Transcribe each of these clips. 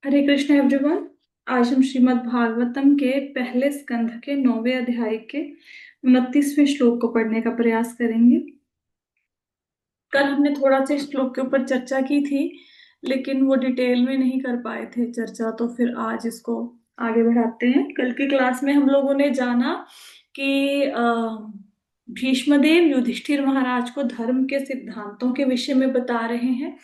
हरे Krishna everyone. आज हम श्रीमद् भागवतम के पहले स्कंध के 9वें अध्याय के 29वें श्लोक को पढ़ने का प्रयास करेंगे। कल हमने थोड़ा सा श्लोक के ऊपर चर्चा की थी, लेकिन वो डिटेल में नहीं कर पाए थे चर्चा, तो फिर आज इसको आगे बढ़ाते हैं। कल की क्लास में हम लोगों ने जाना कि भीष्मदेव युधिष्ठिर महाराज को धर्म के सिद्धांतों के विषय में बता रहे हैं।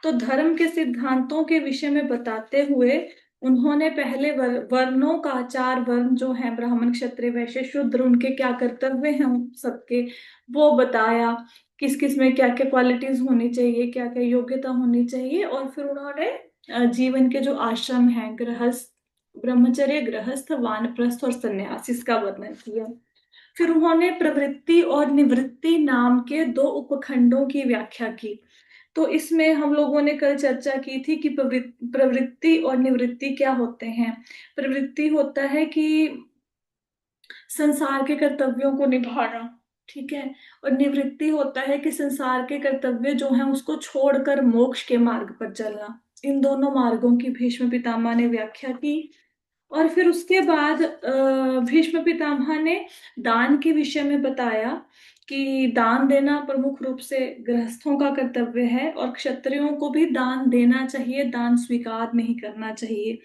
तो धर्म के सिद्धांतों के विषय में बताते हुए उन्होंने पहले वर्णों का, चार वर्ण जो हैं, ब्राह्मण क्षत्रिय वैश्य शूद्र, उनके क्या कर्तव्य हैं उन सबके, वो बताया। किस किस में क्या क्या क्वालिटीज होनी चाहिए, क्या क्या योग्यता होनी चाहिए। और फिर उन्होंने जीवन के जो आश्रम हैं, गृहस्थ, ब्रह्मचर्य, गृहस्थ, वानप्रस्थ और सन्यास, इसका वर्णन किया। फिर उन्होंने प्रवृत्ति और निवृत्ति नाम के दो उपखंडों की व्याख्या की। तो इसमें हम लोगों ने कल चर्चा की थी कि प्रवृत्ति और निवृत्ति क्या होते हैं। प्रवृत्ति होता है कि संसार के कर्तव्यों को निभाना, ठीक है। और निवृत्ति होता है कि संसार के कर्तव्य जो हैं उसको छोड़कर मोक्ष के मार्ग पर चलना। इन दोनों मार्गों की भीष्म पितामह ने व्याख्या की। और फिर उसके बाद भीष्म पितामह ने दान के विषय में बताया कि दान देना प्रमुख रूप से गृहस्थों का कर्तव्य है और क्षत्रियों को भी दान देना चाहिए, दान स्वीकार नहीं करना चाहिए।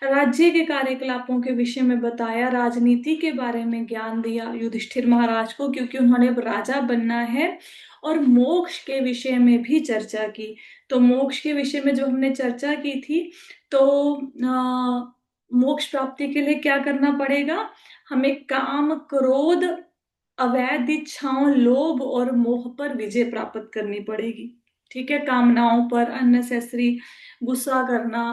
राज्य के कार्यकलापों के विषय में बताया, राजनीति के बारे में ज्ञान दिया युधिष्ठिर महाराज को, क्योंकि उन्होंने अब राजा बनना है। और मोक्ष के विषय में भी चर्चा की। तो मोक्ष के विषय में जो हमने चर्चा की थी, तो मोक्ष प्राप्ति के लिए क्या करना पड़ेगा? हमें काम, क्रोध, अवैध इच्छाओं, लोभ और मोह पर विजय प्राप्त करनी पड़ेगी। ठीक है, कामनाओं पर, अननेसेसरी गुस्सा करना,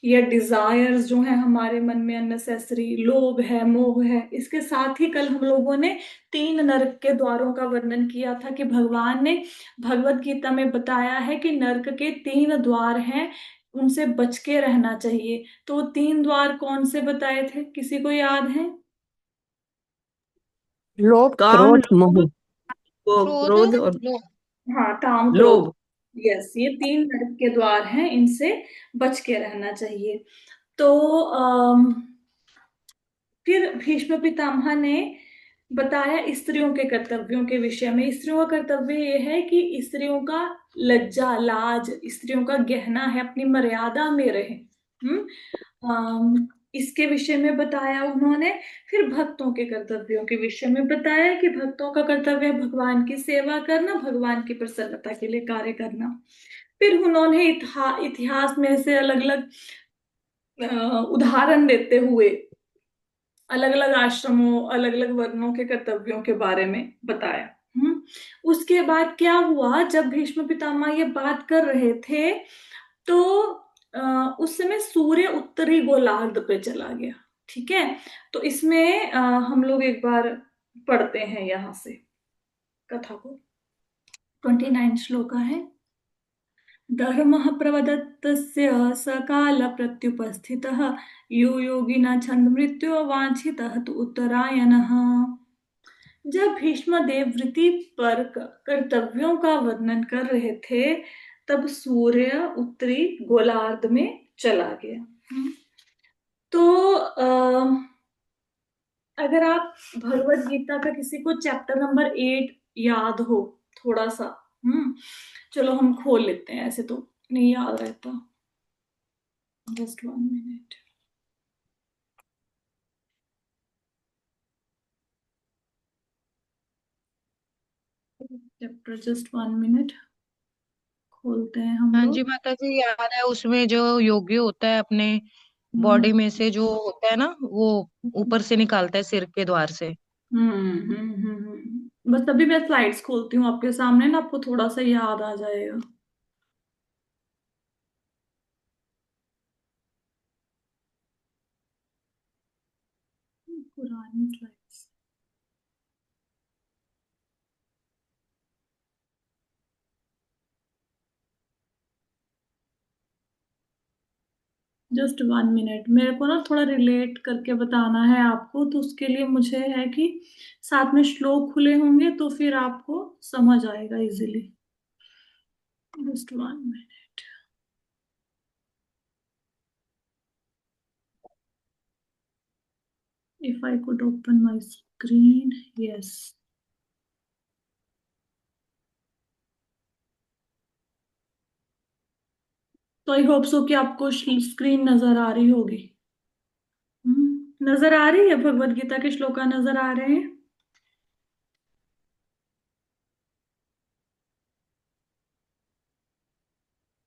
या डिजायर्स जो है हमारे मन में, अननेसेसरी लोभ है, मोह है। इसके साथ ही कल हम लोगों ने तीन नरक के द्वारों का वर्णन किया था कि भगवान ने भगवत गीता में बताया है कि नरक के तीन द्वार हैं, उनसे बच के रहना चाहिए। तो वो तीन द्वार कौन से बताए थे, किसी को याद है? लोभ, काम, क्रोध, लोभ, मोह। क्रोध, क्रोध और लोभ। हाँ, काम क्रोध। लोभ। यस, ये तीन नरक के द्वार हैं, इनसे बच के रहना चाहिए। तो फिर भीष्म पितामह ने बताया स्त्रियों के कर्तव्यों के विषय में। स्त्रियों का कर्तव्य ये है कि स्त्रियों का लज्जा, लाज, स्त्रियों का गहना है, अपनी मर्यादा में रहे। इसके विषय में बताया उन्होंने। फिर भक्तों के कर्तव्यों के विषय में बताया कि भक्तों का कर्तव्य है भगवान की सेवा करना, भगवान की प्रसन्नता के लिए कार्य करना। फिर उन्होंने इतिहास में से अलग अलग उदाहरण देते हुए अलग अलग आश्रमों, अलग अलग वर्णों के कर्तव्यों के बारे में बताया। उसके बाद क्या हुआ, जब भीष्म पितामह ये बात कर रहे थे, तो उस समय सूर्य उत्तरी गोलार्ध पे चला गया। ठीक है, तो इसमें हम लोग एक बार पढ़ते हैं यहां से कथा को। 29 श्लोक है। धर्मः प्रवदत्तस्य सकाल प्रत्युपस्थितः यो योगिना छंद मृत्यु वांछितः तु उत्तरायणः। जब भीष्म देव वृत्ति पर कर्तव्यों का वर्णन कर रहे थे, तब सूर्य उत्तरी गोलार्ध में चला गया। तो अगर आप भगवत गीता का किसी को चैप्टर नंबर 8 याद हो थोड़ा सा, चलो हम खोल लेते हैं, ऐसे तो नहीं याद रहता। Just 1 minute. Chapter just 1 minute, खोलते हैं हम हाँ लोग। जी माता जी, याद है। उसमें जो योगी होता है अपने हम्म बॉडी में से जो होता है ना, वो ऊपर से निकालता है सिर के द्वार से। बस अभी मैं स्लाइड्स खोलती हूँ आपके सामने ना, आपको थोड़ा सा याद आ जाएगा। पुरानी स्लाइड्स। जस्ट 1 मिनट, मेरे को ना थोड़ा रिलेट करके बताना है आपको, तो उसके लिए मुझे है कि साथ में श्लोक खुले होंगे तो फिर आपको समझ आएगा easily. Just 1 minute. If I could open my screen, yes. तो आई होप सो कि आपको स्क्रीन नजर आ रही होगी। नजर आ रही है, भगवत गीता के श्लोका नजर आ रहे हैं?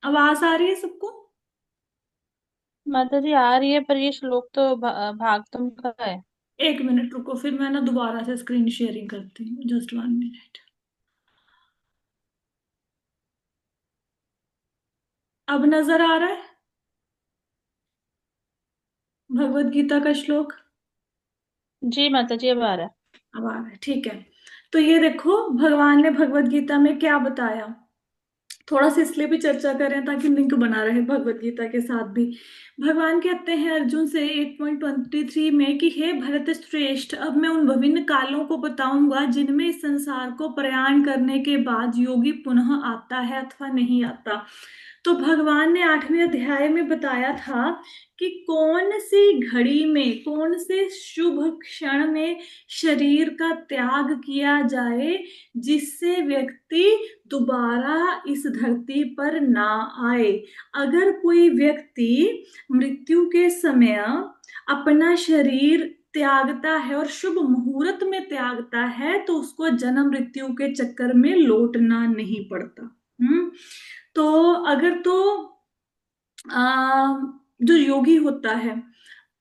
आवाज आ रही है सबको? माता जी आ रही है, पर ये श्लोक तो भागवतम का है। एक मिनट रुको, फिर मैं ना दोबारा से स्क्रीन शेयरिंग करती हूँ, जस्ट 1 मिनट। अब नजर आ रहा है भगवत गीता का श्लोक? जी माता जी, अब आ रहा है। अब आ रहा है, ठीक है। तो ये देखो, भगवान ने भगवत गीता में क्या बताया, थोड़ा सा इसलिए भी चर्चा करें ताकि लिंक बना रहे भगवत गीता के साथ भी। भगवान कहते हैं अर्जुन से 8.23 में कि हे भरत श्रेष्ठ, अब मैं उन विभिन्न कालों को बताऊंगा जिनमें इस संसार को प्रयाण करने के बाद योगी पुनः आता है अथवा नहीं आता। तो भगवान ने 8वें अध्याय में बताया था कि कौन सी घड़ी में, कौन से शुभ क्षण में शरीर का त्याग किया जाए जिससे व्यक्ति दोबारा इस धरती पर ना आए। अगर कोई व्यक्ति मृत्यु के समय अपना शरीर त्यागता है और शुभ मुहूर्त में त्यागता है तो उसको जन्म मृत्यु के चक्कर में लौटना नहीं पड़ता। तो अगर तो जो योगी होता है,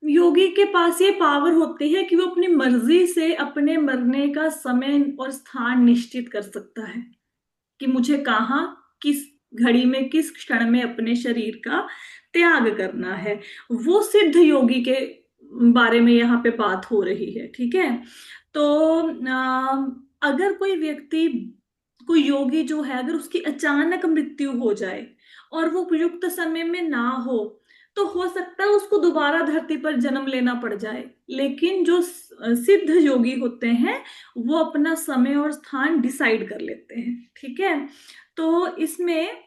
योगी के पास ये पावर होती है कि वो अपनी मर्जी से अपने मरने का समय और स्थान निश्चित कर सकता है कि मुझे कहाँ, किस घड़ी में, किस क्षण में अपने शरीर का त्याग करना है। वो सिद्ध योगी के बारे में यहाँ पे बात हो रही है, ठीक है। तो अगर कोई व्यक्ति, कोई योगी जो है, अगर उसकी अचानक मृत्यु हो जाए और वो उपयुक्त समय में ना तो हो सकता है उसको दोबारा धरती पर जन्म लेना पड़ जाए। लेकिन जो सिद्ध योगी होते हैं वो अपना समय और स्थान डिसाइड कर लेते हैं, ठीक है। तो इसमें,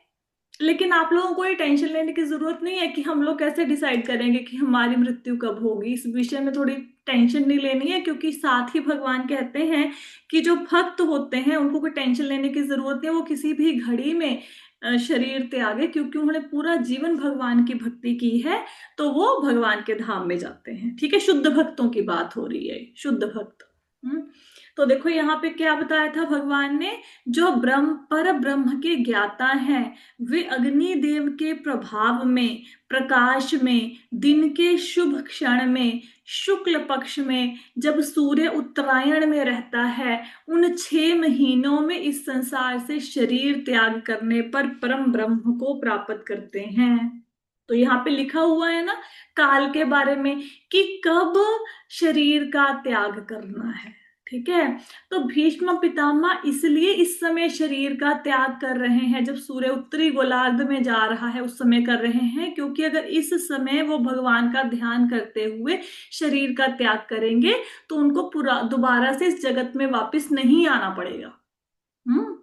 लेकिन आप लोगों को ये टेंशन लेने की जरूरत नहीं है कि हम लोग कैसे डिसाइड करेंगे कि हमारी मृत्यु कब होगी। इस विषय में थोड़ी टेंशन नहीं लेनी है, क्योंकि साथ ही भगवान कहते हैं कि जो भक्त होते हैं उनको कोई टेंशन लेने की जरूरत नहीं है, वो किसी भी घड़ी में शरीर त्यागे, क्योंकि उन्होंने पूरा जीवन भगवान की भक्ति की है तो वो भगवान के धाम में जाते हैं, ठीक है। शुद्ध भक्तों की बात हो रही है, शुद्ध भक्त। हम्म। तो देखो यहाँ पे क्या बताया था भगवान ने, जो ब्रह्म, पर ब्रह्म के ज्ञाता हैं, वे अग्नि देव के प्रभाव में, प्रकाश में, दिन के शुभ क्षण में, शुक्ल पक्ष में, जब सूर्य उत्तरायण में रहता है, उन 6 महीनों में इस संसार से शरीर त्याग करने पर परम ब्रह्म को प्राप्त करते हैं। तो यहाँ पे लिखा हुआ है ना काल के बारे में कि कब शरीर का त्याग करना है, ठीक है। तो भीष्म पितामह इसलिए इस समय शरीर का त्याग कर रहे हैं, जब सूर्य उत्तरी गोलार्ध में जा रहा है उस समय कर रहे हैं, क्योंकि अगर इस समय वो भगवान का ध्यान करते हुए शरीर का त्याग करेंगे तो उनको पूरा दोबारा से इस जगत में वापस नहीं आना पड़ेगा। हम्म।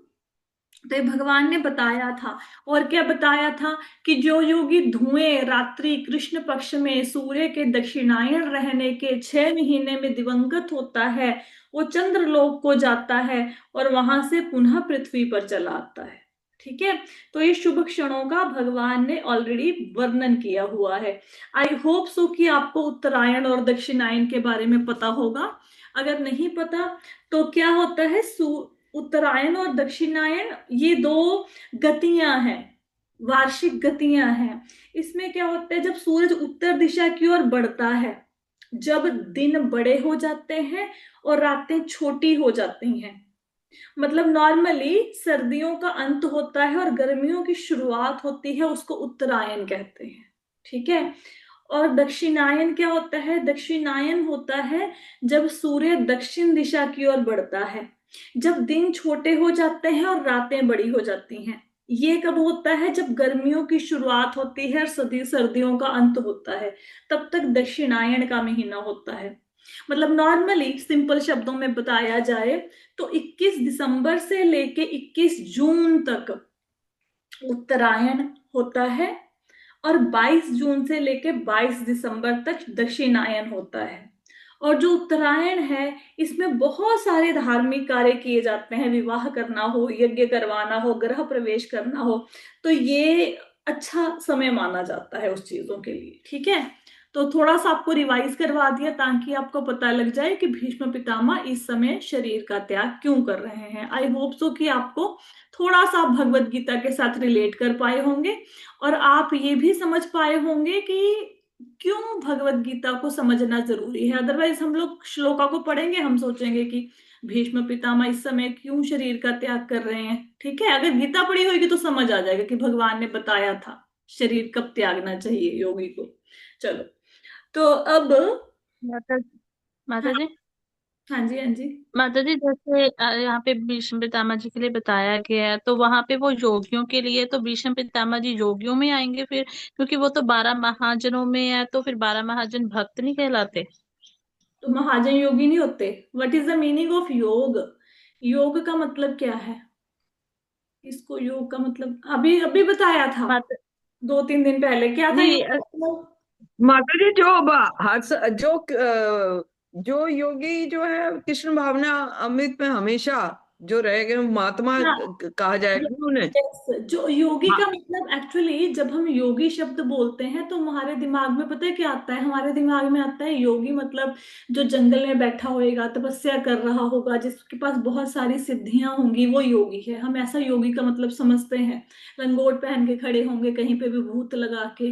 तो ये भगवान ने बताया था। और क्या बताया था कि जो योगी धुएं रात्रि कृष्ण पक्ष में सूर्य के दक्षिणायन रहने के 6 महीने में दिवंगत होता है, वो चंद्रलोक को जाता है और वहां से पुनः पृथ्वी पर चला आता है, ठीक है। तो ये शुभ क्षणों का भगवान ने ऑलरेडी वर्णन किया हुआ है। आई होप सो कि आपको उत्तरायण और दक्षिणायन के बारे में पता होगा। अगर नहीं पता तो क्या होता है, उत्तरायण और दक्षिणायन ये दो गतियां हैं, वार्षिक गतियां हैं। इसमें क्या होता है, जब सूरज उत्तर दिशा की ओर बढ़ता है, जब दिन बड़े हो जाते हैं और रातें छोटी हो जाती हैं, मतलब नॉर्मली सर्दियों का अंत होता है और गर्मियों की शुरुआत होती है, उसको उत्तरायण कहते हैं, ठीक है। और दक्षिणायन क्या होता है, दक्षिणायन होता है जब सूर्य दक्षिण दिशा की ओर बढ़ता है, जब दिन छोटे हो जाते हैं और रातें बड़ी हो जाती हैं। ये कब होता है, जब गर्मियों की शुरुआत होती है और सर्दियों का अंत होता है, तब तक दक्षिणायन का महीना होता है। मतलब नॉर्मली सिंपल शब्दों में बताया जाए तो 21 दिसंबर से लेके 21 जून तक उत्तरायण होता है और 22 जून से लेके 22 दिसंबर तक दक्षिणायन होता है। और जो उत्तरायण है इसमें बहुत सारे धार्मिक कार्य किए जाते हैं, विवाह करना हो, यज्ञ करवाना हो, गृह प्रवेश करना हो, तो ये अच्छा समय माना जाता है उस चीजों के लिए। ठीक है, तो थोड़ा सा आपको रिवाइज करवा दिया ताकि आपको पता लग जाए कि भीष्म पितामह इस समय शरीर का त्याग क्यों कर रहे हैं। आई होप सो कि आपको थोड़ा सा भगवत गीता के साथ रिलेट कर पाए होंगे और आप ये भी समझ पाए होंगे कि क्यों भगवत गीता को समझना जरूरी है। अदरवाइज हम लोग श्लोका को पढ़ेंगे, हम सोचेंगे कि भीष्म पितामह इस समय क्यों शरीर का त्याग कर रहे हैं। ठीक है, अगर गीता पढ़ी होगी तो समझ आ जाएगा कि भगवान ने बताया था शरीर कब त्यागना चाहिए योगी को। चलो, तो अब माता हाँ, माता जी हाँ जी, हाँ जी। माता जी, जैसे यहाँ पे भीष्म पितामह जी के लिए बताया गया है, तो वहां पे वो योगियों के लिए, तो भीष्म पितामह जी योगियों में आएंगे फिर, क्योंकि वो तो 12 महाजनों में है, तो फिर 12 महाजन भक्त नहीं कहलाते? तो महाजन योगी नहीं होते? What is the meaning of योग? योग का मतलब क्या है? इसको योग का मतलब अभी अभी बताया था, माता 2-3 दिन पहले क्या था जी योग का मतलब। माता जी, जो योगी जो है कृष्ण भावना अमृत में हमेशा जो रहेगा, महात्मा हाँ, कहा जाएगा ना उन्हें। यस, जो योगी हाँ, का मतलब एक्चुअली जब हम योगी शब्द बोलते हैं तो हमारे दिमाग में पता है क्या आता है? हमारे दिमाग में आता है योगी मतलब जो जंगल में बैठा होएगा, तपस्या कर रहा होगा, जिसके पास बहुत सारी सिद्धियां होंगी, वो योगी है। हम ऐसा योगी का मतलब समझते हैं, लंगोट पहन के खड़े होंगे कहीं पे भी भूत लगा के।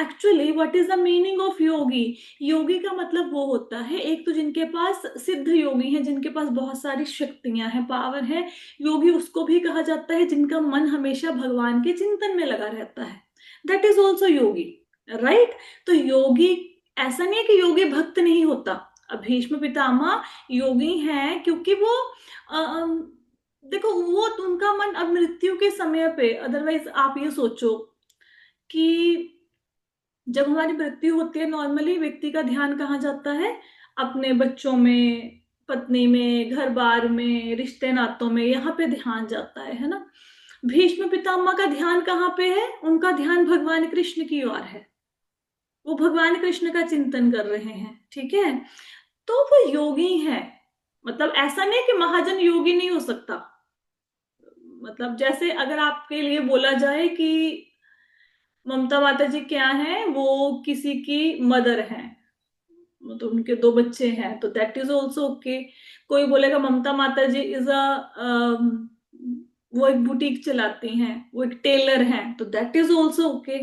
Actually what is the meaning of yogi? Yogi का मतलब वो होता है, एक तो जिनके पास सिद्ध योगी हैं, जिनके पास बहुत सारी शक्तियां हैं, पावर है। योगी उसको भी कहा जाता है जिनका मन हमेशा भगवान के चिंतन में लगा रहता है, that is also Yogi, right? तो योगी, ऐसा नहीं है कि योगी भक्त नहीं होता। अब भीष्म पितामह योगी हैं क्योंकि वो देखो, वो उनका मन अब मृत्यु के समय पे, अदरवाइज आप ये सोचो कि जब हमारी मृत्यु होती है नॉर्मली व्यक्ति का ध्यान कहाँ जाता है? अपने बच्चों में, पत्नी में, घर बार में, रिश्ते नातों में, यहाँ पे ध्यान जाता है ना? भीष्म पितामह का ध्यान कहाँ पे है? उनका ध्यान भगवान कृष्ण की ओर है, वो भगवान कृष्ण का चिंतन कर रहे हैं। ठीक है, तो वो योगी हैं। मतलब ऐसा नहीं कि महाजन योगी नहीं हो सकता। मतलब जैसे अगर आपके लिए बोला जाए कि ममता माता जी क्या है, वो किसी की मदर हैं, तो उनके 2 बच्चे हैं, तो दैट इज ऑल्सो ओके। कोई बोलेगा ममता माता जी इज अ, वो एक बुटीक चलाती हैं, वो एक टेलर हैं, तो दैट इज ऑल्सो ओके।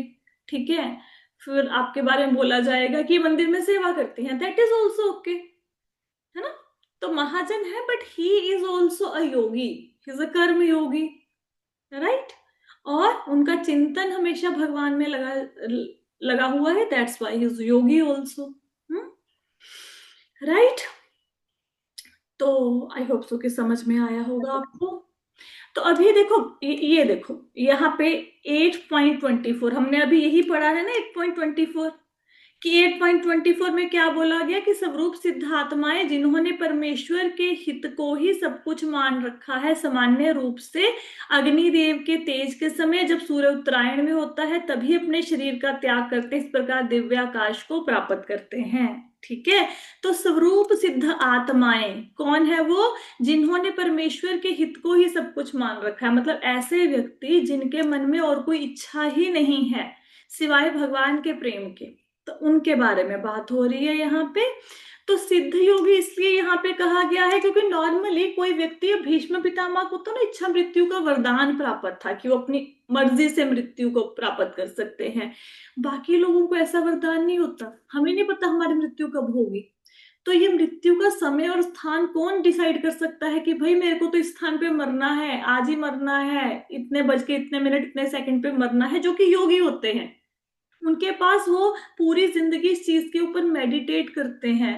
ठीक है, फिर आपके बारे में बोला जाएगा कि मंदिर में सेवा करती हैं, दैट इज ऑल्सो ओके, है ना? तो महाजन है but he is also a Yogi, he is a कर्म योगी, राइट? और उनका चिंतन हमेशा भगवान में लगा लगा हुआ है, that's why he is Yogi also, right? तो आई होप सो कि समझ में आया होगा आपको। तो अभी देखो, ये देखो यहाँ पे 8.24, हमने अभी यही पढ़ा है ना 8.24, कि 8.24 में क्या बोला गया कि स्वरूप सिद्ध आत्माएं जिन्होंने परमेश्वर के हित को ही सब कुछ मान रखा है, सामान्य रूप से अग्निदेव के तेज के समय जब सूर्य उत्तरायण में होता है तभी अपने शरीर का त्याग करते, इस प्रकार दिव्य आकाश को प्राप्त करते हैं। ठीक है, तो स्वरूप सिद्ध आत्माएं कौन है? वो जिन्होंने परमेश्वर के हित को ही सब कुछ मान रखा है, मतलब ऐसे व्यक्ति जिनके मन में और कोई इच्छा ही नहीं है सिवाय भगवान के प्रेम के, तो उनके बारे में बात हो रही है यहाँ पे। तो सिद्ध योगी इसलिए यहाँ पे कहा गया है क्योंकि नॉर्मली कोई व्यक्ति, भीष्म पितामह को तो ना इच्छा मृत्यु का वरदान प्राप्त था कि वो अपनी मर्जी से मृत्यु को प्राप्त कर सकते हैं। बाकी लोगों को ऐसा वरदान नहीं होता, हमें नहीं पता हमारी मृत्यु कब होगी। तो ये मृत्यु का समय और स्थान कौन डिसाइड कर सकता है कि भाई मेरे को तो इस स्थान पे मरना है, आज ही मरना है, इतने बज के इतने मिनट इतने सेकंड पे मरना है? जो कि योगी होते हैं, उनके पास वो पूरी जिंदगी इस चीज के ऊपर मेडिटेट करते हैं,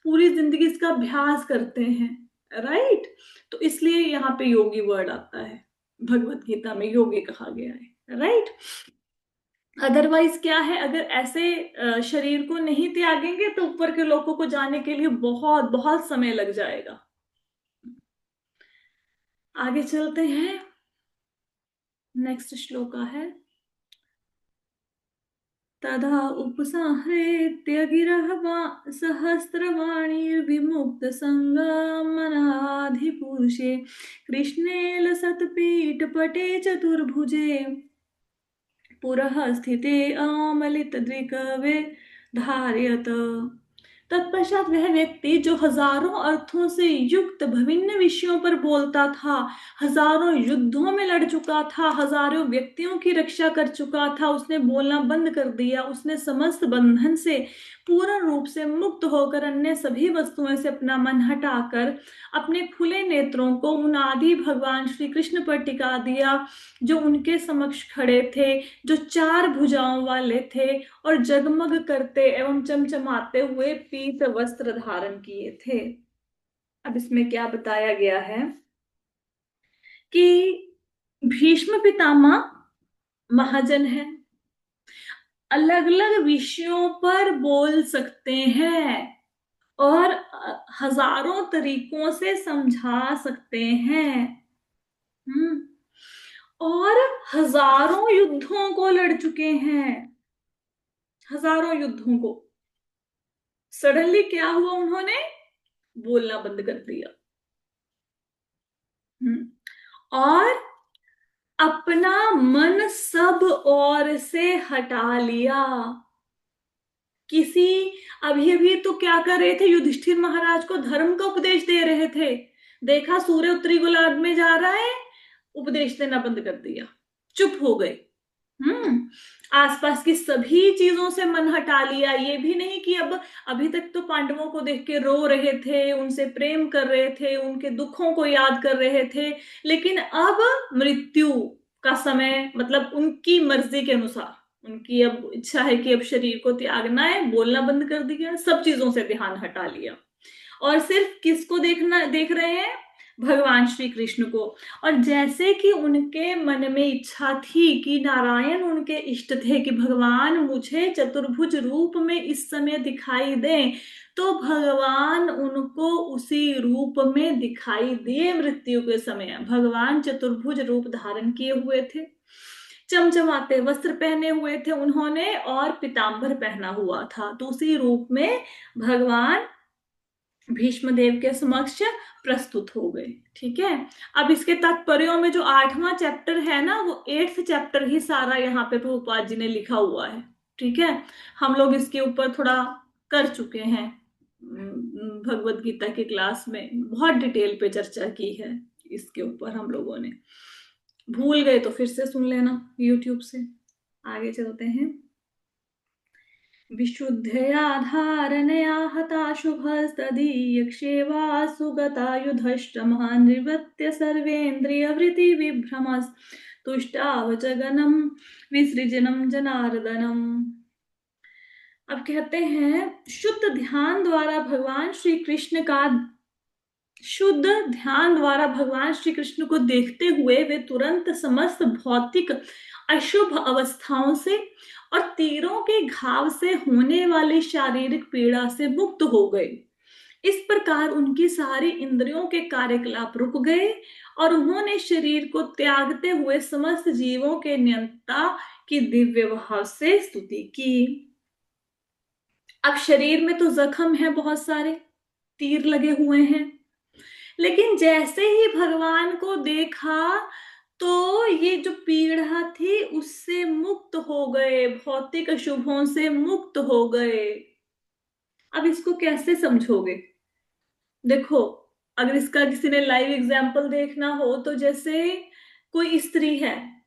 पूरी जिंदगी इसका अभ्यास करते हैं, राइट? तो इसलिए यहाँ पे योगी वर्ड आता है, भगवत गीता में योगी कहा गया है, राइट? अदरवाइज क्या है, अगर ऐसे शरीर को नहीं त्यागेंगे तो ऊपर के लोगों को जाने के लिए बहुत बहुत समय लग जाएगा। आगे चलते हैं, नेक्स्ट श्लोका है तदा उपसंहृत्य गिरः सहस्रवाणीर्विमुक्तसङ्गमनाधिपुरुषे कृष्णे लसत्पीठपटे चतुर्भुजे पुरः स्थिते अमलितदृक्वे धारयत। तत्पश्चात वह व्यक्ति जो हजारों अर्थों से युक्त विभिन्न विषयों पर बोलता था, हजारों युद्धों में लड़ चुका था, हजारों व्यक्तियों की रक्षा कर चुका था, उसने बोलना बंद कर दिया। उसने समस्त बंधन से पूर्ण रूप से मुक्त होकर अन्य सभी वस्तुओं से अपना मन हटाकर अपने खुले नेत्रों को उन आदि भगवान श्री कृष्ण पर टिका दिया, जो उनके समक्ष खड़े थे, जो 4 भुजाओं वाले थे और जगमग करते एवं चमचमाते हुए पीत वस्त्र धारण किए थे। अब इसमें क्या बताया गया है कि भीष्म पितामह महाजन है, अलग अलग विषयों पर बोल सकते हैं और हजारों तरीकों से समझा सकते हैं। और हजारों युद्धों को लड़ चुके हैं, हजारों युद्धों को। सडनली क्या हुआ, उन्होंने बोलना बंद कर दिया और अपना मन सब ओर से हटा लिया। अभी अभी तो क्या कर रहे थे, युधिष्ठिर महाराज को धर्म का उपदेश दे रहे थे। देखा सूर्य उत्तरी गोलार्ध में जा रहा है, उपदेश देना बंद कर दिया, चुप हो गए। आसपास की सभी चीजों से मन हटा लिया। ये भी नहीं कि अब अभी तक तो पांडवों को देख के रो रहे थे, उनसे प्रेम कर रहे थे, उनके दुखों को याद कर रहे थे, लेकिन अब मृत्यु का समय, मतलब उनकी मर्जी के अनुसार, उनकी अब इच्छा है कि अब शरीर को त्यागना है, बोलना बंद कर दिया, सब चीजों से ध्यान हटा लिया और सिर्फ किसको देख रहे हैं, भगवान श्री कृष्ण को। और जैसे कि उनके मन में इच्छा थी कि नारायण उनके इष्ट थे कि भगवान मुझे चतुर्भुज रूप में इस समय दिखाई दें, तो भगवान उनको उसी रूप में दिखाई दिए। मृत्यु के समय भगवान चतुर्भुज रूप धारण किए हुए थे, चमचमाते वस्त्र पहने हुए थे उन्होंने और पीताम्बर पहना हुआ था। तो उसी रूप में भगवान भीष्मदेव के समक्ष प्रस्तुत हो गए। ठीक है, अब इसके तात्पर्यों में जो 8वां चैप्टर है ना, वो 8th चैप्टर ही सारा यहाँ पे प्रभुपाद जी ने लिखा हुआ है। ठीक है, हम लोग इसके ऊपर थोड़ा कर चुके हैं, भगवत गीता की क्लास में बहुत डिटेल पे चर्चा की है इसके ऊपर हम लोगों ने। भूल गए तो फिर से सुन लेना यूट्यूब से। आगे चलते हैं। विशुद्धया धारणया हता शुभस्तदीयक्षेवा सुगता युधश्रमः निवृत्य सर्वेन्द्रियवृत्ति विभ्रमस् तुष्टाव जगनम विसृजनम जनार्दनम। अब कहते हैं शुद्ध ध्यान द्वारा भगवान श्री कृष्ण को देखते हुए वे तुरंत समस्त भौतिक अशुभ अवस्थाओं से और तीरों के घाव से होने वाली शारीरिक पीड़ा से मुक्त हो गए। इस प्रकार उनकी सारी इंद्रियों के कार्यकलाप रुक गए और उन्होंने शरीर को त्यागते हुए समस्त जीवों के नियंता की दिव्य भाव से स्तुति की। अब शरीर में तो जख्म है, बहुत सारे तीर लगे हुए हैं, लेकिन जैसे ही भगवान को देखा तो ये जो पीड़ा थी उससे मुक्त हो गए, भौतिक अशुभों से मुक्त हो गए। अब इसको कैसे समझोगे? देखो, अगर इसका किसी ने लाइव एग्जाम्पल देखना हो तो जैसे कोई स्त्री है,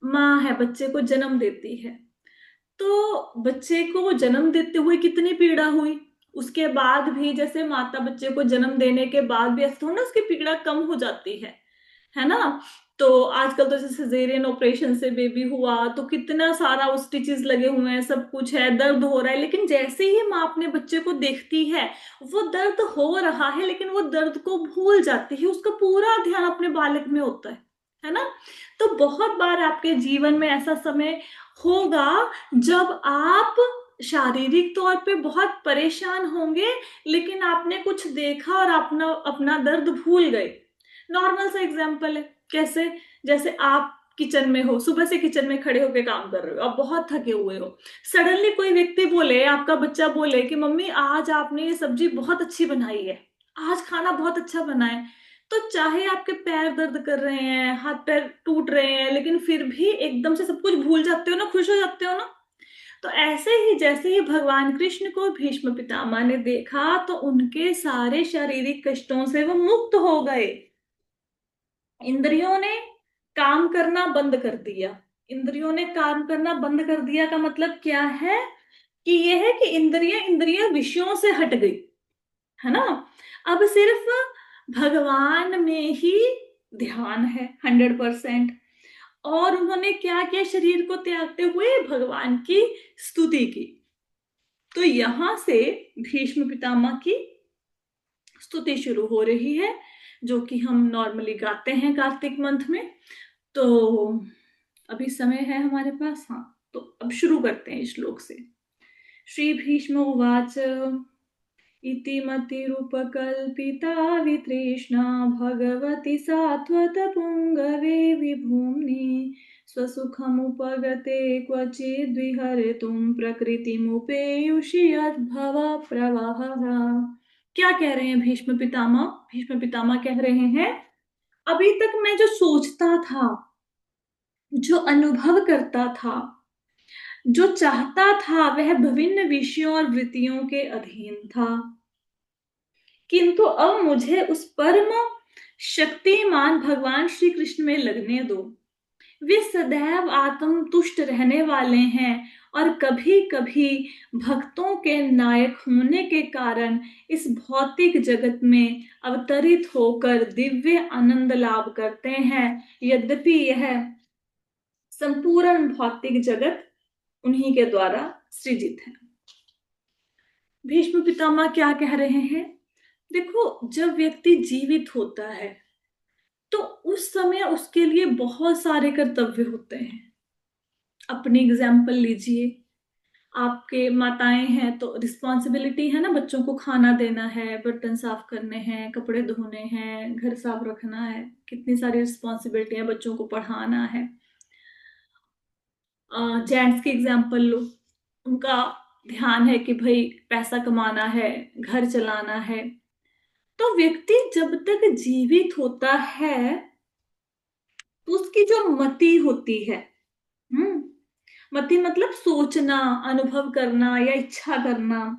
माँ है, बच्चे को जन्म देती है, तो बच्चे को वो जन्म देते हुए कितनी पीड़ा हुई, उसके बाद भी जैसे माता बच्चे को जन्म देने के बाद भी ऐसा थोड़ा उसकी पीड़ा कम हो जाती है ना। तो आजकल तो जैसे सिजेरियन ऑपरेशन से बेबी हुआ तो कितना सारा उस स्टिचेस लगे हुए हैं, सब कुछ है, दर्द हो रहा है, लेकिन जैसे ही माँ अपने बच्चे को देखती है, वो दर्द हो रहा है लेकिन वो दर्द को भूल जाती है, उसका पूरा ध्यान अपने बालक में होता है ना। तो बहुत बार आपके जीवन में ऐसा समय होगा जब आप शारीरिक तौर पे बहुत परेशान होंगे, लेकिन आपने कुछ देखा और अपना दर्द भूल गए। नॉर्मल सा एग्जाम्पल है, कैसे, जैसे आप किचन में हो, सुबह से किचन में खड़े होकर काम कर रहे हो, आप बहुत थके हुए हो, सडनली कोई व्यक्ति बोले, आपका बच्चा बोले कि मम्मी आज आपने ये सब्जी बहुत अच्छी बनाई है, आज खाना बहुत अच्छा बना है, तो चाहे आपके पैर दर्द कर रहे हैं, हाथ पैर टूट रहे हैं, लेकिन फिर भी एकदम से सब कुछ भूल जाते हो ना, खुश हो जाते हो ना। तो ऐसे ही जैसे ही भगवान कृष्ण को भीष्म पितामह ने देखा तो उनके सारे शारीरिक कष्टों से वो मुक्त हो गए। इंद्रियों ने काम करना बंद कर दिया। इंद्रियों ने काम करना बंद कर दिया का मतलब क्या है कि यह है कि इंद्रियां विषयों से हट गई, है ना। अब सिर्फ भगवान में ही ध्यान है 100%। और उन्होंने क्या किया, शरीर को त्यागते हुए भगवान की स्तुति की। तो यहां से भीष्म पितामह की स्तुति शुरू हो रही है, जो कि हम नॉर्मली गाते हैं कार्तिक मंथ में। तो अभी समय है हमारे पास, हाँ, तो अब शुरू करते हैं श्लोक से। श्री भीष्म उवाच इति मतिरुपकल्पिता वितृष्णा भगवति सात्वत पुंगवे विभूम्नि स्वसुखमुपगते क्वचिद्विहर्तुं प्रकृतिमुपेयुषि यद्भव प्रवाहः। क्या कह रहे हैं भीष्म पितामह? भीष्म पितामह कह रहे हैं, अभी तक मैं जो सोचता था, जो अनुभव करता था, जो चाहता था, वह विभिन्न विषयों और वृत्तियों के अधीन था, किंतु अब मुझे उस परम शक्तिमान भगवान श्री कृष्ण में लगने दो। वे सदैव आत्मतुष्ट रहने वाले हैं और कभी कभी भक्तों के नायक होने के कारण इस भौतिक जगत में अवतरित होकर दिव्य आनंद लाभ करते हैं। यद्यपि यह संपूर्ण भौतिक जगत उन्हीं के द्वारा सृजित है। भीष्म पितामह क्या कह रहे हैं? देखो, जब व्यक्ति जीवित होता है तो उस समय उसके लिए बहुत सारे कर्तव्य होते हैं। अपनी एग्जाम्पल लीजिए, आपके माताएं हैं तो रिस्पॉन्सिबिलिटी है ना, बच्चों को खाना देना है, बर्तन साफ करने हैं, कपड़े धोने हैं, घर साफ रखना है, कितनी सारी रिस्पॉन्सिबिलिटी है, बच्चों को पढ़ाना है। जेंट्स की एग्जाम्पल लो, उनका ध्यान है कि भाई पैसा कमाना है, घर चलाना है। तो व्यक्ति जब तक जीवित होता है तो उसकी जो मति होती है, मति मतलब सोचना, अनुभव करना या इच्छा करना,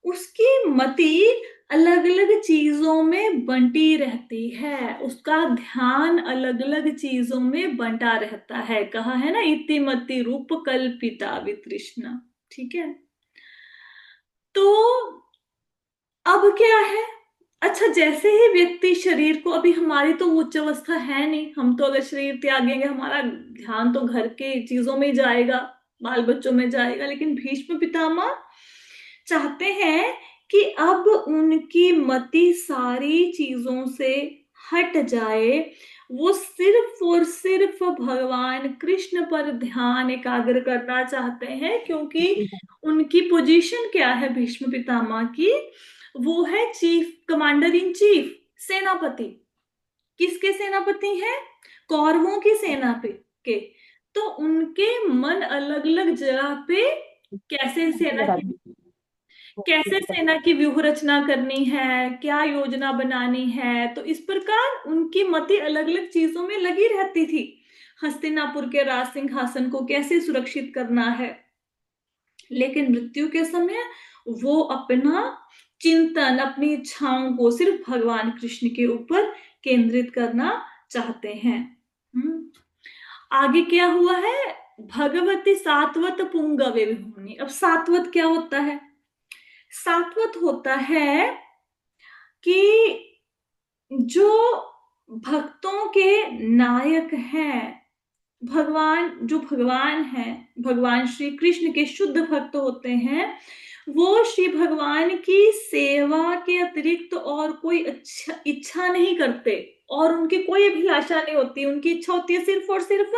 उसकी मति अलग अलग चीजों में बंटी रहती है, उसका ध्यान अलग अलग चीजों में बंटा रहता है। कहा है ना, इति मति रूप कल्पिता वितृष्णा। ठीक है, तो अब क्या है, अच्छा, जैसे ही व्यक्ति शरीर को, अभी हमारी तो उच्च अवस्था है नहीं, हम तो अगर शरीर त्यागेंगे हमारा ध्यान तो घर के चीजों में जाएगा, बाल बच्चों में जाएगा। लेकिन भीष्म पितामह चाहते हैं कि अब उनकी मति सारी चीजों से हट जाए, वो सिर्फ और सिर्फ भगवान कृष्ण पर ध्यान एकाग्र करना चाहते हैं। क्योंकि उनकी पोजीशन क्या है भीष्म पितामह की? वो है चीफ, कमांडर इन चीफ, सेनापति। किसके सेनापति हैं? कौरवों की सेना पे के। तो उनके मन अलग अलग जगह पे कैसे सेना की व्यूह रचना करनी है, क्या योजना बनानी है, तो इस प्रकार उनकी मति अलग अलग चीजों में लगी रहती थी। हस्तिनापुर के राज सिंहासन को कैसे सुरक्षित करना है। लेकिन मृत्यु के समय वो अपना चिंतन, अपनी इच्छाओं को सिर्फ भगवान कृष्ण के ऊपर केंद्रित करना चाहते हैं। आगे क्या हुआ है? भगवती सात्वत पुंगवे विभूनि। अब सात्वत क्या होता है? सात्वत होता है कि जो भक्तों के नायक हैं, जो भगवान हैं, भगवान श्री कृष्ण के शुद्ध भक्त होते हैं, वो श्री भगवान की सेवा के अतिरिक्त और कोई इच्छा नहीं करते और उनकी कोई अभिलाषा नहीं होती। उनकी इच्छा होती है सिर्फ और सिर्फ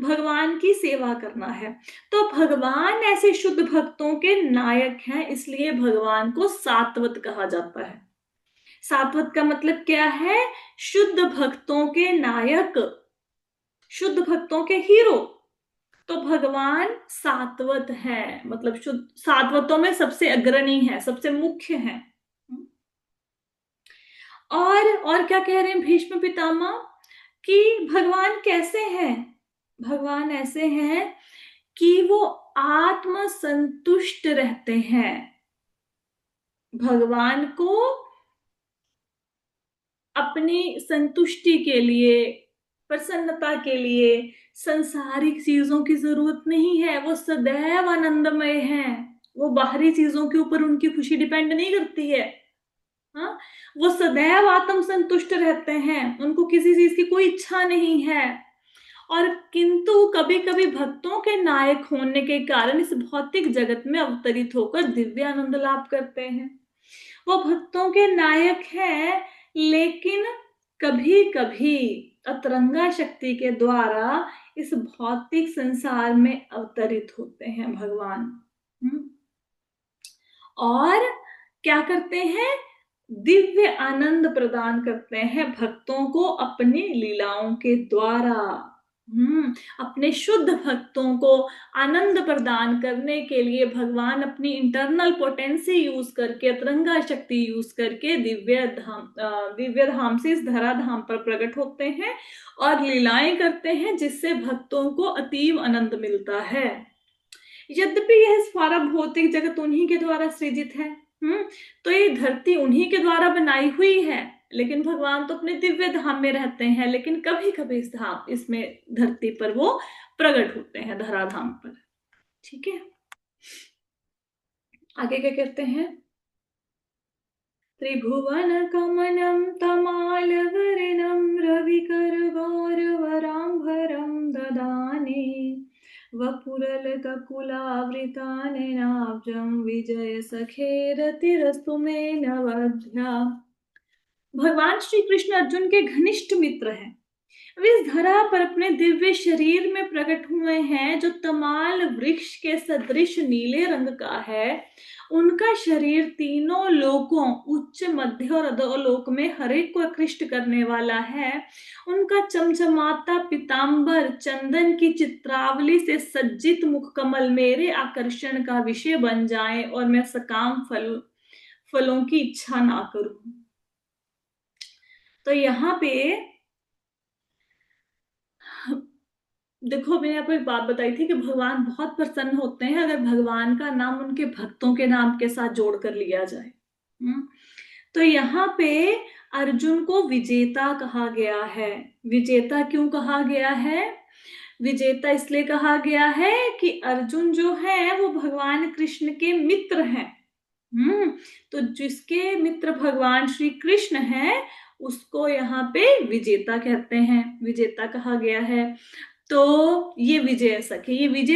भगवान की सेवा करना है। तो भगवान ऐसे शुद्ध भक्तों के नायक हैं, इसलिए भगवान को सात्वत कहा जाता है। सात्वत का मतलब क्या है? शुद्ध भक्तों के नायक। शुद्ध भक्तों के हीरो। तो भगवान सात्वत है, मतलब शुद्ध सात्वतों में सबसे अग्रणी है, सबसे मुख्य है। और क्या कह रहे हैं भीष्म पितामह कि भगवान कैसे हैं? भगवान ऐसे हैं कि वो आत्म संतुष्ट रहते हैं। भगवान को अपनी संतुष्टि के लिए, प्रसन्नता के लिए संसारिक चीजों की जरूरत नहीं है। वो सदैव आनंदमय हैं। वो बाहरी चीजों के ऊपर उनकी खुशी डिपेंड नहीं करती है। हाँ, वो सदैव आत्म संतुष्ट रहते हैं, उनको किसी चीज की कोई इच्छा नहीं है। और किंतु कभी कभी भक्तों के नायक होने के कारण इस भौतिक जगत में अवतरित होकर दिव्य आनंद लाभ करते हैं। वो भक्तों के नायक हैं, लेकिन कभी कभी अतरंगा शक्ति के द्वारा इस भौतिक संसार में अवतरित होते हैं भगवान। और क्या करते हैं? दिव्य आनंद प्रदान करते हैं भक्तों को अपनी लीलाओं के द्वारा। अपने शुद्ध भक्तों को आनंद प्रदान करने के लिए भगवान अपनी इंटरनल पोटेंसी यूज करके, अतरंगा शक्ति यूज करके दिव्य धाम से इस धरा धाम पर प्रकट होते हैं और लीलाएं करते हैं, जिससे भक्तों को अतीव आनंद मिलता है। यद्यपि यह सारा भौतिक जगत उन्हीं के द्वारा सृजित है, तो ये धरती उन्हीं के द्वारा बनाई हुई है, लेकिन भगवान तो अपने दिव्य धाम में रहते हैं। लेकिन कभी कभी इसमें धरती पर वो प्रकट होते हैं, धराधाम पर। ठीक है, आगे क्या कहते हैं? त्रिभुवन कमनम तमालवर्णम रविकर गौरवरांभरम ददाने वपुरलककुलावृतानेनाब्जं विजय सखेरतिरस्तु मे नवध्या। भगवान श्री कृष्ण अर्जुन के घनिष्ठ मित्र हैं। वे इस धरा पर अपने दिव्य शरीर में प्रकट हुए हैं, जो तमाल वृक्ष के सदृश नीले रंग का है। उनका शरीर तीनों लोकों, उच्च, मध्य और अधोलोक में हर एक को आकृष्ट करने वाला है। उनका चमचमाता पीतांबर चंदन की चित्रावली से सज्जित मुख कमल मेरे आकर्षण का विषय बन जाए और मैं सकाम फलों की इच्छा ना करूं। तो यहाँ पे देखो, मैंने आपको एक बात बताई थी कि भगवान बहुत प्रसन्न होते हैं अगर भगवान का नाम उनके भक्तों के नाम के साथ जोड़कर लिया जाए। तो यहाँ पे अर्जुन को विजेता कहा गया है। विजेता क्यों कहा गया है? विजेता इसलिए कहा गया है कि अर्जुन जो है वो भगवान कृष्ण के मित्र हैं। तो जिसके मित्र भगवान श्री कृष्ण हैं, उसको यहाँ पे विजेता कहते हैं, विजेता कहा गया है। तो ये विजय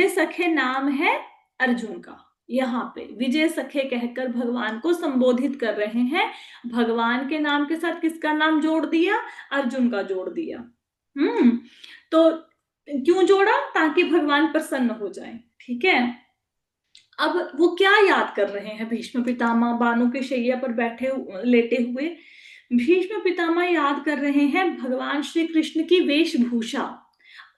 सखे नाम है अर्जुन का। यहाँ पे विजय सखे कहकर भगवान को संबोधित कर रहे हैं। भगवान के नाम के साथ किसका नाम जोड़ दिया? अर्जुन का जोड़ दिया। तो क्यों जोड़ा? ताकि भगवान प्रसन्न हो जाए। ठीक है, अब वो क्या याद कर रहे हैं? भीष्म पितामह बाणों की शैया पर बैठे लेटे हुए भीष्म पितामह याद कर रहे हैं भगवान श्री कृष्ण की वेशभूषा,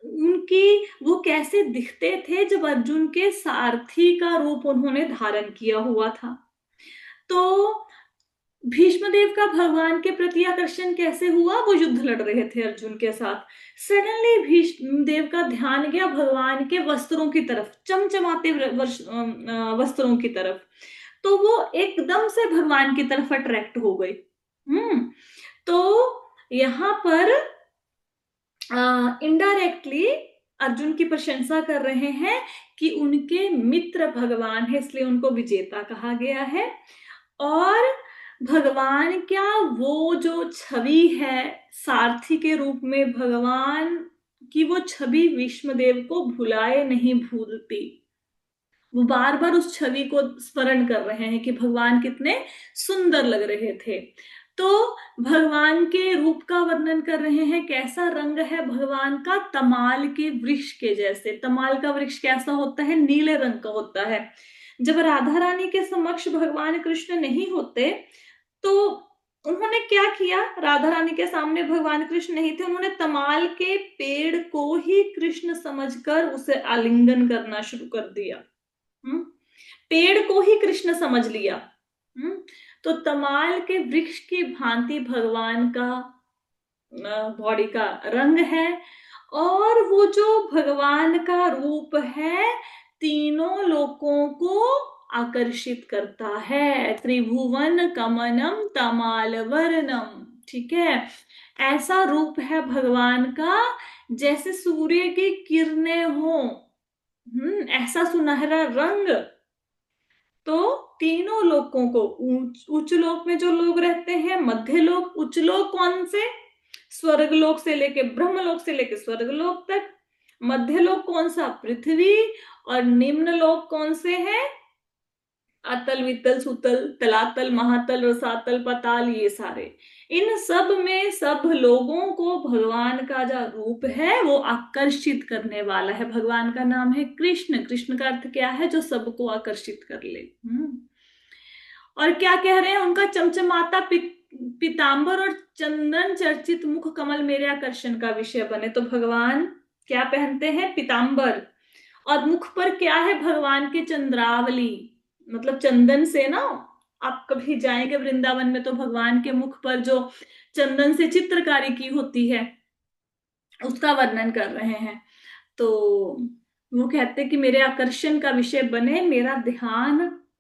उनकी वो कैसे दिखते थे जब अर्जुन के सारथी का रूप उन्होंने धारण किया हुआ था। तो भीष्मदेव का भगवान के प्रति आकर्षण कैसे हुआ? वो युद्ध लड़ रहे थे अर्जुन के साथ। सडनली भीष्मदेव का ध्यान गया भगवान के वस्त्रों की तरफ, चमचमाते वस्त्रों की तरफ। तो वो एकदम से भगवान की तरफ अट्रैक्ट हो गए। तो यहाँ पर इनडायरेक्टली अर्जुन की प्रशंसा कर रहे हैं कि उनके मित्र भगवान है, इसलिए उनको विजेता कहा गया है। और भगवान क्या, वो जो छवि है सारथी के रूप में भगवान की, वो छवि विष्णुदेव को भुलाए नहीं भूलती। वो बार बार उस छवि को स्मरण कर रहे हैं कि भगवान कितने सुंदर लग रहे थे। तो भगवान के रूप का वर्णन कर रहे हैं। कैसा रंग है भगवान का? तमाल के वृक्ष के जैसे। तमाल का वृक्ष कैसा होता है? नीले रंग का होता है। जब राधा रानी के समक्ष भगवान कृष्ण नहीं होते तो उन्होंने क्या किया, राधा रानी के सामने भगवान कृष्ण नहीं थे, उन्होंने तमाल के पेड़ को ही कृष्ण समझकर उसे आलिंगन करना शुरू कर दिया। पेड़ को ही कृष्ण समझ लिया। तो तमाल के वृक्ष की भांति भगवान का बॉडी का रंग है, और वो जो भगवान का रूप है तीनों लोकों को आकर्षित करता है। त्रिभुवन कमनम तमाल वर्णम, ठीक है, ऐसा रूप है भगवान का जैसे सूर्य की किरणें हो, ऐसा सुनहरा रंग। तो तीनों लोकों को, उच्च लोक में जो लोग रहते हैं, मध्य लोक, उच्च लोक कौन से, स्वर्ग लोक से लेके ब्रह्म लोक से लेके स्वर्ग लोक तक, मध्य लोक कौन सा, पृथ्वी, और निम्न लोक कौन से हैं, अतल वितल सुतल तलातल महातल रसातल पाताल, ये सारे। इन सब में सब लोगों को भगवान का जो रूप है वो आकर्षित करने वाला है। भगवान का नाम है कृष्ण। कृष्ण का अर्थ क्या है, जो सबको आकर्षित कर ले। और क्या कह रहे हैं, उनका चमचमाता पीतांबर और चंदन चर्चित मुख कमल मेरे आकर्षण का विषय बने। तो भगवान क्या पहनते हैं, पीतांबर, और मुख पर क्या है, भगवान के चंद्रावली, मतलब चंदन से ना, आप कभी जाएंगे वृंदावन में तो भगवान के मुख पर जो चंदन से चित्रकारी की होती है उसका वर्णन कर रहे हैं। तो वो कहते कि मेरे आकर्षण का विषय बने, मेरा ध्यान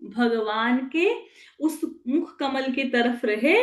भगवान के उस मुख कमल की तरफ रहे,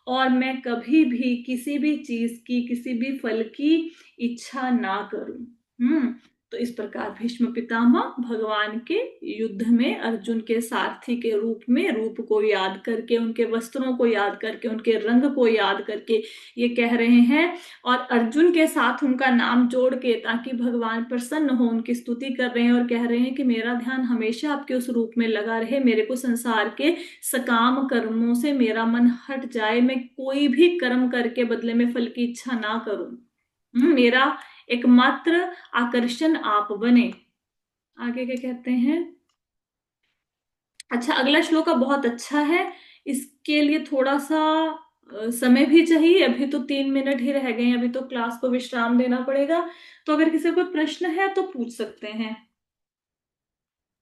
और मैं कभी भी किसी भी चीज की, किसी भी फल की इच्छा ना करूं। तो इस प्रकार भीष्म पितामह भगवान के युद्ध में अर्जुन के सारथी के रूप में, रूप को याद करके, उनके वस्त्रों को याद करके, उनके रंग को याद करके ये कह रहे हैं, और अर्जुन के साथ उनका नाम जोड़ के, ताकि भगवान प्रसन्न हो, उनकी स्तुति कर रहे हैं और कह रहे हैं कि मेरा ध्यान हमेशा आपके उस रूप में लगा रहे, मेरे को संसार के सकाम कर्मों से मेरा मन हट जाए, मैं कोई भी कर्म करके बदले में फल की इच्छा ना करूं, मेरा एकमात्र आकर्षण आप बने। आगे क्या कहते हैं, अच्छा अगला श्लोक बहुत अच्छा है, इसके लिए थोड़ा सा समय भी चाहिए, अभी तो 3 मिनट ही रह गए हैं, अभी तो क्लास को विश्राम देना पड़ेगा। तो अगर किसी को प्रश्न है तो पूछ सकते हैं।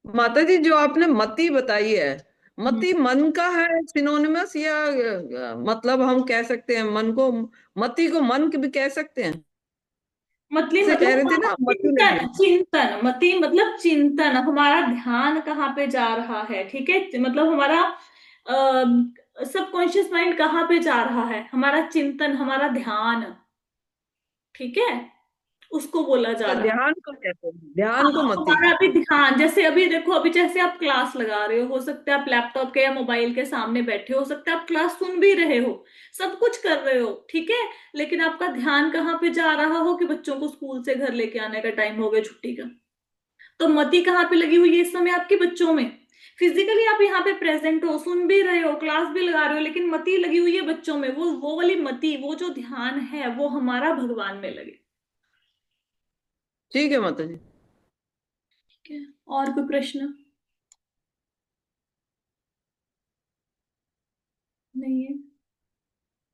माता जी, जो आपने मति बताई है, हम्म, मति मन का है सिनोनिमस, या मतलब हम कह सकते हैं मन को, मति को मन भी कह सकते हैं? मतलब से कह रहे थे मतलब ना मति चिंतन, लगी। चिंतन, मति मतलब चिंतन, हमारा ध्यान कहाँ पे जा रहा है, ठीक है, मतलब हमारा सबकॉन्शियस माइंड कहाँ पे जा रहा है, हमारा चिंतन, हमारा ध्यान, ठीक है, उसको बोला जा तो रहा है। ध्यान को कहते हैं, हाँ, ध्यान को मति। हमारा भी ध्यान, जैसे अभी देखो, अभी जैसे आप क्लास लगा रहे हो सकता है आप लैपटॉप के या मोबाइल के सामने बैठे हो सकता है आप क्लास सुन भी रहे हो, सब कुछ कर रहे हो, ठीक है, लेकिन आपका ध्यान कहाँ पे जा रहा हो कि बच्चों को स्कूल से घर लेके आने का टाइम हो गया, छुट्टी का। तो मति कहाँ पे लगी हुई है इस समय, आपके बच्चों में। फिजिकली आप यहाँ पे प्रेजेंट हो, सुन भी रहे हो, क्लास भी लगा रहे हो, लेकिन मति लगी हुई है बच्चों में। वो वाली मति, वो जो ध्यान है वो हमारा भगवान में लगे। ठीक है माता जी। ठीक है, और कोई प्रश्न नहीं है?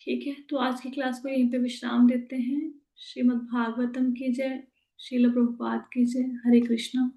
ठीक है, तो आज की क्लास को यहीं पे विश्राम देते हैं। श्रीमद् भागवतम की जय, श्रील प्रभुपाद की जय, हरे कृष्णा।